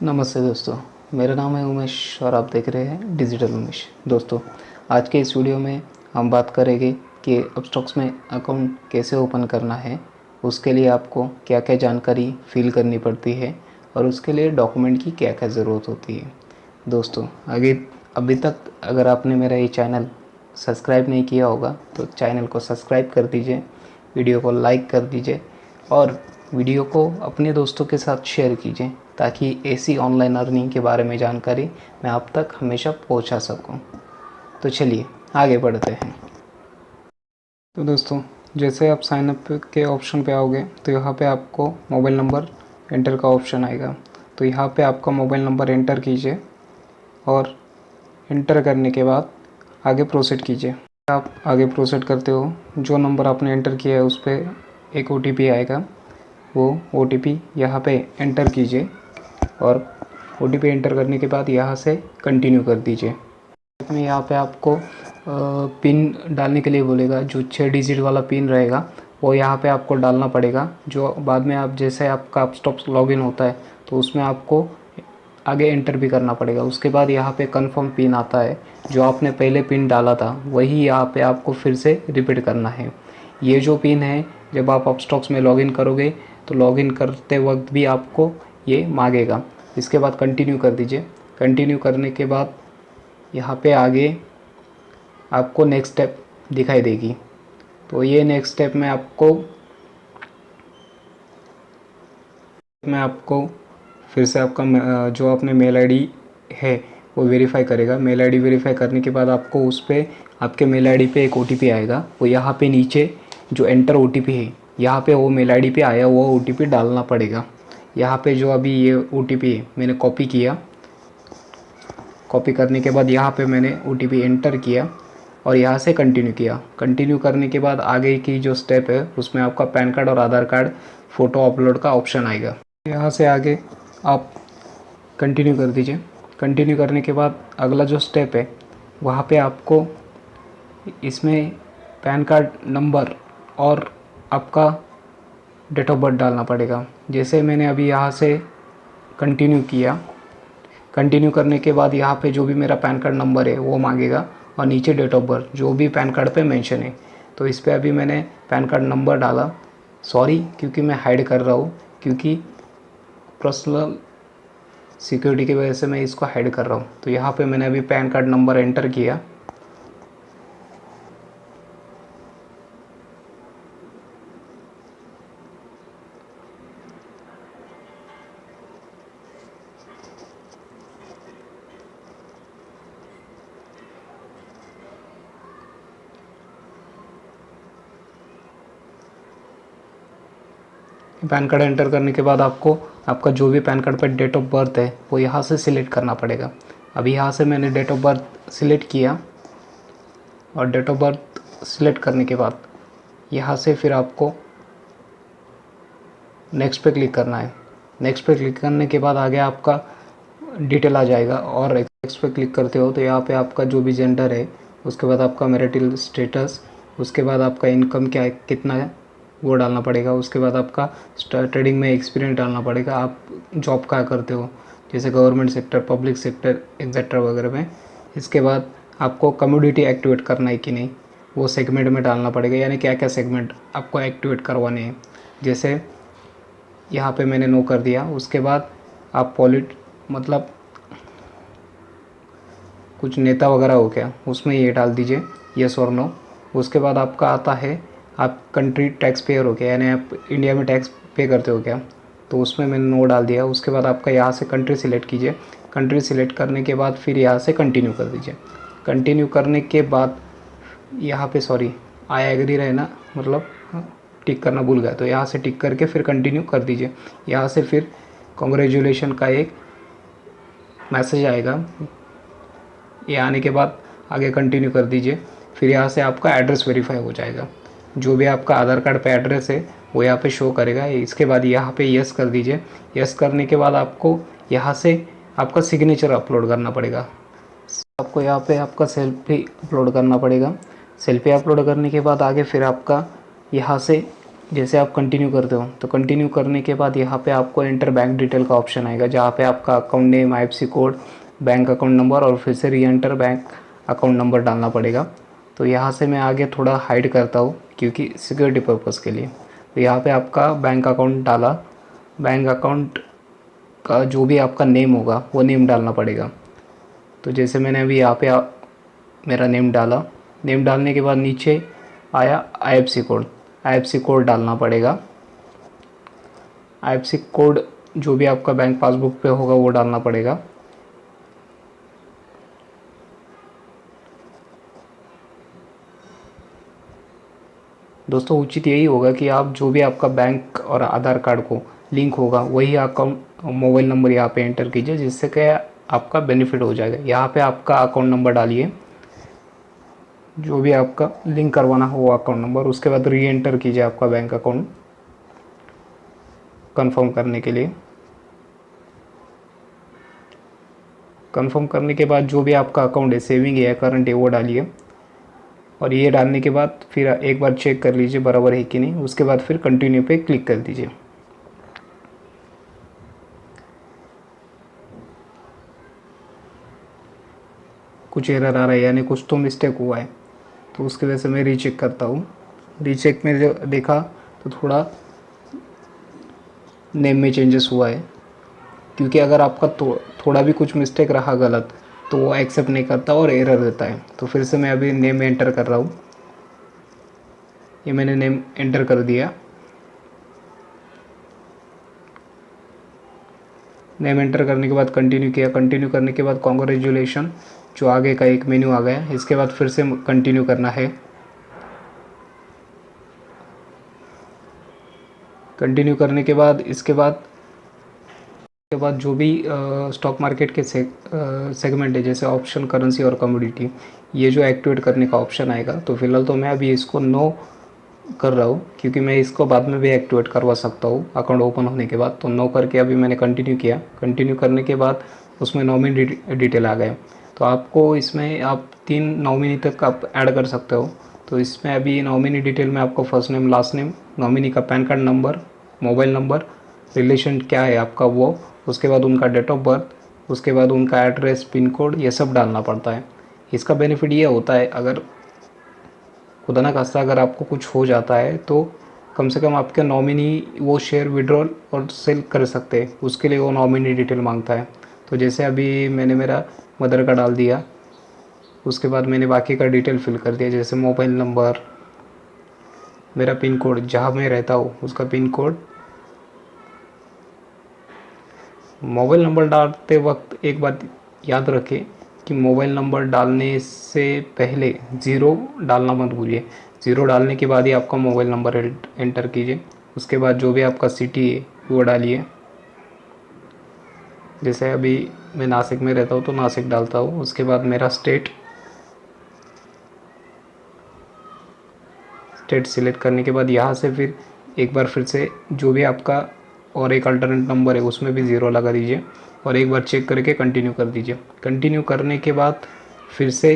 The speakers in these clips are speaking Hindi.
नमस्ते दोस्तों, मेरा नाम है उमेश और आप देख रहे हैं डिजिटल उमेश। दोस्तों, आज के इस वीडियो में हम बात करेंगे कि अपस्टॉक्स में अकाउंट कैसे ओपन करना है, उसके लिए आपको क्या क्या जानकारी फिल करनी पड़ती है और उसके लिए डॉक्यूमेंट की क्या क्या ज़रूरत होती है। दोस्तों, अभी तक अगर आपने मेरा ये चैनल सब्सक्राइब नहीं किया होगा तो चैनल को सब्सक्राइब कर दीजिए, वीडियो को लाइक कर दीजिए और वीडियो को अपने दोस्तों के साथ शेयर कीजिए ताकि ऐसी ऑनलाइन अर्निंग के बारे में जानकारी मैं आप तक हमेशा पहुंचा सकूं। तो चलिए आगे बढ़ते हैं। तो दोस्तों, जैसे आप साइन अप के ऑप्शन पे आओगे तो यहाँ पे आपको मोबाइल नंबर एंटर का ऑप्शन आएगा। तो यहाँ पे आपका मोबाइल नंबर एंटर कीजिए और एंटर करने के बाद आगे प्रोसीड कीजिए। आप आगे प्रोसीड करते हो, जो नंबर आपने एंटर किया है उस पर एक OTP आएगा। वो OTP यहाँ पे एंटर कीजिए और OTP एंटर करने के बाद यहाँ से कंटिन्यू कर दीजिए। में यहाँ पे आपको पिन डालने के लिए बोलेगा। जो 6 डिजिट वाला पिन रहेगा वो यहाँ पे आपको डालना पड़ेगा, जो बाद में आप जैसे आपका अपस्टॉक्स लॉगिन होता है तो उसमें आपको आगे एंटर भी करना पड़ेगा। उसके बाद यहाँ पे कंफर्म पिन आता है, जो आपने पहले पिन डाला था वही यहाँ पे आपको फिर से रिपीट करना है। ये जो पिन है, जब आप अपस्टॉक्स में लॉगिन करोगे तो लॉगिन करते वक्त भी आपको ये मांगेगा। इसके बाद कंटिन्यू कर दीजिए। कंटिन्यू करने के बाद यहाँ पे आगे आपको नेक्स्ट स्टेप दिखाई देगी। तो ये नेक्स्ट स्टेप में आपको फिर से आपका जो आपने मेल आईडी है वो वेरीफाई करेगा। मेल आईडी वेरीफाई करने के बाद आपको उस पर आपके मेल आईडी पे एक OTP आएगा। वो यहाँ पे नीचे जो एंटर OTP है, यहाँ पे वो मेल आईडी पे आया हुआ OTP डालना पड़ेगा। यहाँ पे जो अभी ये OTP है मैंने कॉपी किया। कॉपी करने के बाद यहाँ पे मैंने OTP एंटर किया और यहाँ से कंटिन्यू किया। कंटिन्यू करने के बाद आगे की जो स्टेप है उसमें आपका पैन कार्ड और आधार कार्ड फ़ोटो अपलोड का ऑप्शन आएगा। यहाँ से आगे आप कंटिन्यू कर दीजिए। कंटिन्यू करने के बाद अगला जो स्टेप है वहाँ पे आपको इसमें पैन कार्ड नंबर और आपका डेट ऑफ बर्थ डालना पड़ेगा। जैसे मैंने अभी यहाँ से कंटिन्यू किया। कंटिन्यू करने के बाद यहाँ पे जो भी मेरा पैन कार्ड नंबर है वो मांगेगा और नीचे डेट ऑफ बर्थ जो भी पैन कार्ड पे मेंशन है। तो इस पे अभी मैंने पैन कार्ड नंबर डाला। सॉरी, क्योंकि मैं हाइड कर रहा हूँ, क्योंकि पर्सनल सिक्योरिटी की वजह से मैं इसको हाइड कर रहा हूँ। तो यहाँ पे मैंने अभी पैन कार्ड नंबर एंटर किया। पैन कार्ड एंटर करने के बाद आपको आपका जो भी पैन कार्ड पर डेट ऑफ बर्थ है वो यहाँ से सिलेक्ट करना पड़ेगा। अभी यहाँ से मैंने डेट ऑफ बर्थ सिलेक्ट किया और डेट ऑफ बर्थ सिलेक्ट करने के बाद यहाँ से फिर आपको नेक्स्ट पे क्लिक करना है। नेक्स्ट पे क्लिक करने के बाद आगे आपका डिटेल आ जाएगा और नेक्स्ट पे क्लिक करते हो तो यहाँ पे आपका जो भी जेंडर है, उसके बाद आपका मैरिटल स्टेटस, उसके बाद आपका इनकम क्या है, कितना है वो डालना पड़ेगा। उसके बाद आपका ट्रेडिंग में एक्सपीरियंस डालना पड़ेगा। आप जॉब क्या करते हो, जैसे government sector, public sector etcetera वगैरह में। इसके बाद आपको कम्युनिटी एक्टिवेट करना है कि नहीं वो सेगमेंट में डालना पड़ेगा, यानी क्या क्या सेगमेंट आपको एक्टिवेट करवाने हैं। जैसे यहाँ पे मैंने नो कर दिया। उसके बाद आप मतलब कुछ नेता वगैरह हो क्या उसमें ये डाल दीजिए येस और नो। उसके बाद आपका आता है आप कंट्री टैक्स पेयर हो क्या, यानी आप इंडिया में टैक्स पे करते हो क्या, तो उसमें मैंने नो डाल दिया। उसके बाद आपका यहाँ से कंट्री सिलेक्ट कीजिए। कंट्री सिलेक्ट करने के बाद फिर यहाँ से कंटिन्यू कर दीजिए। कंटिन्यू करने के बाद यहाँ पे सॉरी आई एग्री रहे ना, मतलब टिक करना भूल गया, तो यहाँ से टिक करके फिर कंटिन्यू कर दीजिए। यहाँ से फिर कॉन्ग्रेचुलेशन का एक मैसेज आएगा। ये आने के बाद आगे कंटिन्यू कर दीजिए। फिर यहाँ से आपका एड्रेस वेरीफाई हो जाएगा। जो भी आपका आधार कार्ड पे एड्रेस है वो यहाँ पे शो करेगा। इसके बाद यहाँ पे यस कर दीजिए। यस करने के बाद आपको यहाँ से आपका सिग्नेचर अपलोड करना पड़ेगा। आपको यहाँ पे आपका सेल्फी अपलोड करना पड़ेगा। सेल्फी अपलोड करने के बाद आगे फिर आपका यहाँ से जैसे आप कंटिन्यू करते हो तो कंटिन्यू करने के बाद यहाँ पे आपको एंटर बैंक डिटेल का ऑप्शन आएगा, जहाँ पे आपका account name, IFSC code, bank account number और फिर से री एंटर बैंक अकाउंट नंबर डालना पड़ेगा। तो यहाँ से मैं आगे थोड़ा हाइड करता हूँ क्योंकि सिक्योरिटी पर्पज़ के लिए। तो यहाँ पे आपका बैंक अकाउंट डाला, बैंक अकाउंट का जो भी आपका नेम होगा वो नेम डालना पड़ेगा। तो जैसे मैंने अभी यहाँ पे मेरा नेम डाला, नेम डालने के बाद नीचे आया IFSC कोड डालना पड़ेगा। IFSC कोड जो भी आपका बैंक पासबुक पे होगा वो डालना पड़ेगा। दोस्तों उचित यही होगा कि आप जो भी आपका बैंक और आधार कार्ड को लिंक होगा वही अकाउंट मोबाइल नंबर यहाँ पे एंटर कीजिए, जिससे कि आपका बेनिफिट हो जाएगा। यहाँ पे आपका अकाउंट नंबर डालिए, जो भी आपका लिंक करवाना हो वो अकाउंट नंबर, उसके बाद री एंटर कीजिए आपका बैंक अकाउंट कंफर्म करने के लिए। कंफर्म करने के बाद जो भी आपका अकाउंट है, सेविंग है, करंट है, वो डालिए। और ये डालने के बाद फिर एक बार चेक कर लीजिए बराबर है कि नहीं, उसके बाद फिर कंटिन्यू पे क्लिक कर दीजिए। कुछ एरर आ रहा है, यानी कुछ तो मिस्टेक हुआ है, तो उसकी वजह से मैं रीचेक करता हूँ। रीचेक में जो देखा तो थोड़ा नेम में चेंजेस हुआ है, क्योंकि अगर आपका थोड़ा भी कुछ मिस्टेक रहा गलत तो वो एक्सेप्ट नहीं करता और एरर देता है। तो फिर से मैं अभी नेम एंटर कर रहा हूँ, ये मैंने नेम एंटर कर दिया। नेम एंटर करने के बाद कंटिन्यू किया। कंटिन्यू करने के बाद कॉन्ग्रेचुलेशन जो आगे का एक मेन्यू आ गया। इसके बाद फिर से कंटिन्यू करना है। कंटिन्यू करने के बाद इसके बाद जो भी स्टॉक मार्केट के सेगमेंट है, जैसे ऑप्शन, करेंसी और कमोडिटी, ये जो एक्टिवेट करने का ऑप्शन आएगा, तो फिलहाल तो मैं अभी इसको नो कर रहा हूँ, क्योंकि मैं इसको बाद में भी एक्टिवेट करवा सकता हूँ अकाउंट ओपन होने के बाद। तो नो करके अभी मैंने कंटिन्यू किया। कंटिन्यू करने के बाद उसमें नॉमिनी डिटेल आ गए। तो आपको इसमें आप 3 नॉमिनी तक आप ऐड कर सकते हो। तो इसमें अभी नॉमिनी डिटेल में आपको first name, last name, nominee का PAN card number, mobile number, relation क्या है आपका वो, उसके बाद उनका डेट ऑफ बर्थ, उसके बाद उनका एड्रेस, पिन कोड, ये सब डालना पड़ता है। इसका बेनिफिट ये होता है, अगर खुदा ना खास्ता अगर आपको कुछ हो जाता है तो कम से कम आपके नॉमिनी वो शेयर विड्रॉल और सेल कर सकते हैं, उसके लिए वो नॉमिनी डिटेल मांगता है। तो जैसे अभी मैंने मेरा मदर का डाल दिया, उसके बाद मैंने बाकी का डिटेल फिल कर दिया, जैसे मोबाइल नंबर, मेरा पिन कोड, जहाँ मैं रहता हूँ उसका पिन कोड। मोबाइल नंबर डालते वक्त एक बात याद रखें कि मोबाइल नंबर डालने से पहले 0 डालना मत भूलिए। 0 डालने के बाद ही आपका मोबाइल नंबर एंटर कीजिए। उसके बाद जो भी आपका सिटी है वो डालिए। जैसे अभी मैं नासिक में रहता हूँ तो नासिक डालता हूँ। उसके बाद मेरा स्टेट सिलेक्ट करने के बाद यहाँ से फिर एक बार फिर से जो भी आपका और एक अल्टरनेट नंबर है उसमें भी 0 लगा दीजिए और एक बार चेक करके कंटिन्यू कर दीजिए। कंटिन्यू करने के बाद फिर से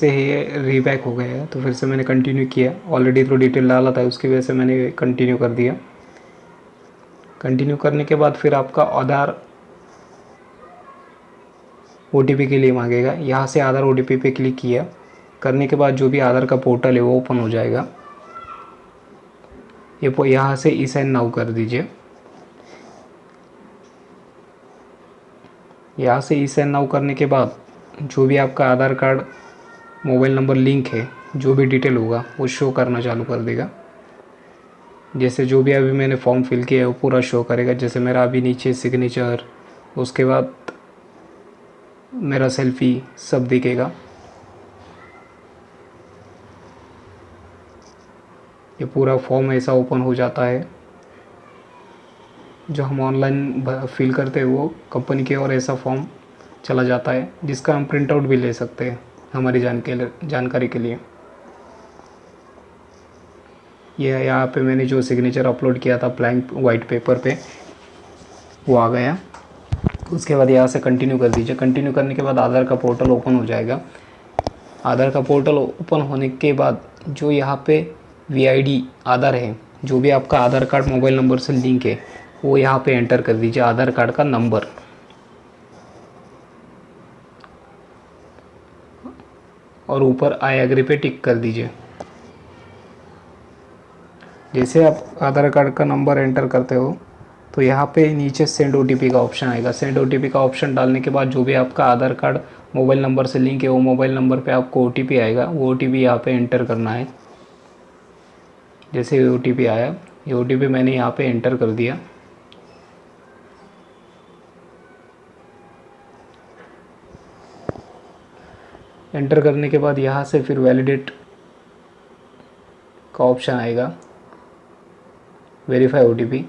ये रीबैक हो गया है, तो फिर से मैंने कंटिन्यू किया। ऑलरेडी तो डिटेल डाला था, उसकी वजह से मैंने कंटिन्यू कर दिया। कंटिन्यू करने के बाद फिर आपका आधार OTP के लिए मांगेगा। यहाँ से आधार OTP पे क्लिक किया करने के बाद जो भी आधार का पोर्टल है वो ओपन हो जाएगा। ये यहाँ से ई साइन नाउ कर दीजिए। यहाँ से ई साइन नाउ करने के बाद जो भी आपका आधार कार्ड, मोबाइल नंबर लिंक है, जो भी डिटेल होगा वो शो करना चालू कर देगा। जैसे जो भी अभी मैंने फॉर्म फिल किया है वो पूरा शो करेगा। जैसे मेरा अभी नीचे सिग्नेचर, उसके बाद मेरा सेल्फी सब दिखेगा। ये पूरा फॉर्म ऐसा ओपन हो जाता है। जो हम ऑनलाइन फिल करते हैं वो कंपनी के और ऐसा फॉर्म चला जाता है, जिसका हम प्रिंट आउट भी ले सकते हैं हमारी जानकारी के लिए। ये यहाँ पे मैंने जो सिग्नेचर अपलोड किया था ब्लैंक वाइट पेपर पे, वो आ गया। उसके बाद यहाँ से कंटिन्यू कर दीजिए। कंटिन्यू करने के बाद आधार का पोर्टल ओपन हो जाएगा। आधार का पोर्टल ओपन होने के बाद जो यहाँ पे वीआईडी आधार है, जो भी आपका आधार कार्ड मोबाइल नंबर से लिंक है वो यहाँ पे एंटर कर दीजिए, आधार कार्ड का नंबर। और ऊपर आई एग्री पे टिक कर दीजिए। जैसे आप आधार कार्ड का नंबर एंटर करते हो तो यहाँ पे नीचे सेंड ओटीपी का ऑप्शन आएगा। सेंड ओटीपी का ऑप्शन डालने के बाद जो भी आपका आधार कार्ड मोबाइल नंबर से लिंक है वो मोबाइल नंबर पे आपको ओटीपी आएगा, वो ओटीपी यहाँ पे एंटर करना है। जैसे ओटीपी आया, ये ओटीपी मैंने यहाँ पे एंटर कर दिया। एंटर करने के बाद यहाँ से फिर वैलिडेट का ऑप्शन आएगा, वेरीफाई ओटीपी।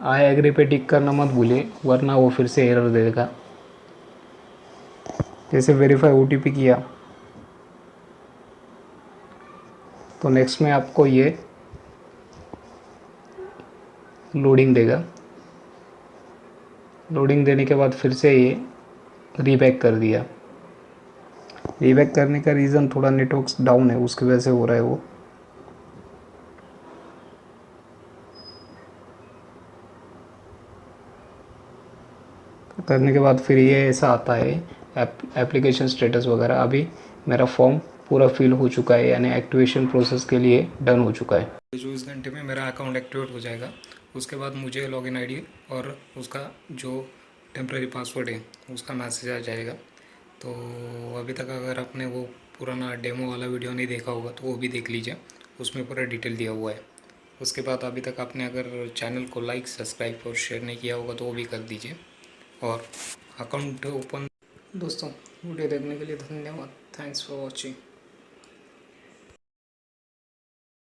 आई एग्री पे टिक करना मत भूलिए, वरना वो फिर से एरर देगा। जैसे वेरीफाई ओटीपी किया तो नेक्स्ट में आपको ये लोडिंग देगा। लोडिंग देने के बाद फिर से ये रीबैक कर दिया। रीबैक करने का रीज़न थोड़ा नेटवर्क डाउन है, उसकी वजह से हो रहा है वो। करने के बाद फिर ये ऐसा आता है एप्लीकेशन स्टेटस वगैरह। अभी मेरा फॉर्म पूरा फिल हो चुका है, यानी एक्टिवेशन प्रोसेस के लिए डन हो चुका है। 24 घंटे में मेरा अकाउंट एक्टिवेट हो जाएगा। उसके बाद मुझे लॉगिन आईडी और उसका जो टेम्प्रेरी पासवर्ड है उसका मैसेज आ जाएगा। तो अभी तक अगर आपने वो पुराना डेमो वाला वीडियो नहीं देखा होगा तो वो भी देख लीजिए, उसमें पूरा डिटेल दिया हुआ है। उसके बाद अभी तक आपने अगर चैनल को लाइक, सब्सक्राइब और शेयर नहीं किया होगा तो वो भी कर दीजिए। और अकाउंट ओपन। दोस्तों वीडियो देखने के लिए धन्यवाद। Thanks for watching.